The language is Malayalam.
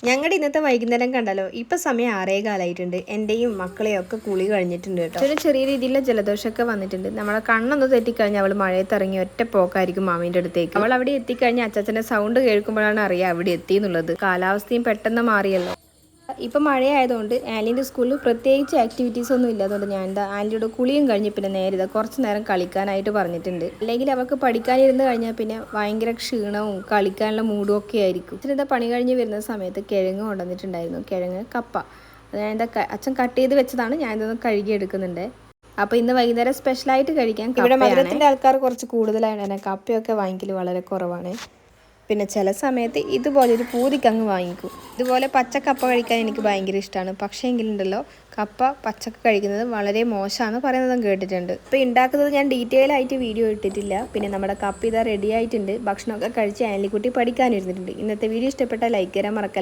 ഞങ്ങളുടെ ഇന്നത്തെ വൈകുന്നേരം കണ്ടല്ലോ. ഇപ്പം സമയം 6:15 എൻ്റെയും മക്കളെയും ഒക്കെ കുളി കഴിഞ്ഞിട്ടുണ്ട് കേട്ടോ. ചെറിയ രീതിയിലുള്ള ജലദോഷമൊക്കെ വന്നിട്ടുണ്ട്. നമ്മളെ കണ്ണൊന്ന് തെറ്റിക്കഴിഞ്ഞാൽ അവൾ മഴയത്ത് ഇറങ്ങി ഒറ്റ പോക്കായിരിക്കും മാമീൻ്റെ അടുത്തേക്ക്. അവൾ അവിടെ എത്തിക്കഴിഞ്ഞാൽ അച്ചാച്ചൻ്റെ സൗണ്ട് കേൾക്കുമ്പോഴാണ് അറിയാം അവിടെ എത്തി എന്നുള്ളത്. കാലാവസ്ഥയും പെട്ടെന്ന് മാറിയല്ലോ. ഇപ്പം മഴയായതുകൊണ്ട് ആൻറ്റീൻ്റെ സ്കൂളിൽ പ്രത്യേകിച്ച് ആക്ടിവിറ്റീസ് ഒന്നും ഇല്ലാത്തതുകൊണ്ട് ഞാൻ എന്താ ആൻറ്റിയുടെ കുളിയും കഴിഞ്ഞ് പിന്നെ നേരെ കുറച്ച് നേരം കളിക്കാനായിട്ട് പറഞ്ഞിട്ടുണ്ട്. അല്ലെങ്കിൽ അവൾക്ക് പഠിക്കാനിരുന്ന് കഴിഞ്ഞാൽ പിന്നെ ഭയങ്കര ക്ഷീണവും കളിക്കാനുള്ള മൂഡും ഒക്കെ ആയിരിക്കും. ഇച്ചിരി പണി കഴിഞ്ഞ് വരുന്ന സമയത്ത് കിഴങ്ങ് കൊണ്ടുവന്നിട്ടുണ്ടായിരുന്നു. കിഴങ്ങ് കപ്പ അത് ഞാൻ അച്ഛൻ കട്ട് ചെയ്ത് വെച്ചതാണ്. ഞാൻ ഇതൊന്ന് കഴുകി എടുക്കുന്നുണ്ട്. അപ്പോൾ ഇന്ന് വൈകുന്നേരം സ്പെഷ്യലായിട്ട് കഴിക്കാൻ ഇവിടെ മധുരത്തിൻ്റെ ആൾക്കാർ കുറച്ച് കൂടുതലായതുകൊണ്ട് തന്നെ കപ്പയൊക്കെ വാങ്ങിക്കൽ വളരെ കുറവാണ്. പിന്നെ ചില സമയത്ത് ഇതുപോലൊരു പൂതിക്കങ്ങ് വാങ്ങിക്കും. ഇതുപോലെ പച്ചക്കപ്പ കഴിക്കാൻ എനിക്ക് ഭയങ്കര ഇഷ്ടമാണ്. പക്ഷേ എങ്കിലുണ്ടല്ലോ കപ്പ പച്ചക്ക കഴിക്കുന്നത് വളരെ മോശമാണെന്ന് പറയുന്നതും കേട്ടിട്ടുണ്ട്. ഇപ്പോൾ ഉണ്ടാക്കുന്നത് ഞാൻ ഡീറ്റെയിൽ ആയിട്ട് വീഡിയോ ഇട്ടിട്ടില്ല. പിന്നെ നമ്മുടെ കപ്പ ഇതാ റെഡി ആയിട്ടുണ്ട്. ഭക്ഷണമൊക്കെ കഴിച്ച് ആൻലിക്കുട്ടി പഠിക്കാനിരുന്നിട്ടുണ്ട്. ഇന്നത്തെ വീഡിയോ ഇഷ്ടപ്പെട്ടാൽ ലൈക്ക് ചെയ്യാൻ മറക്കല്ലേ.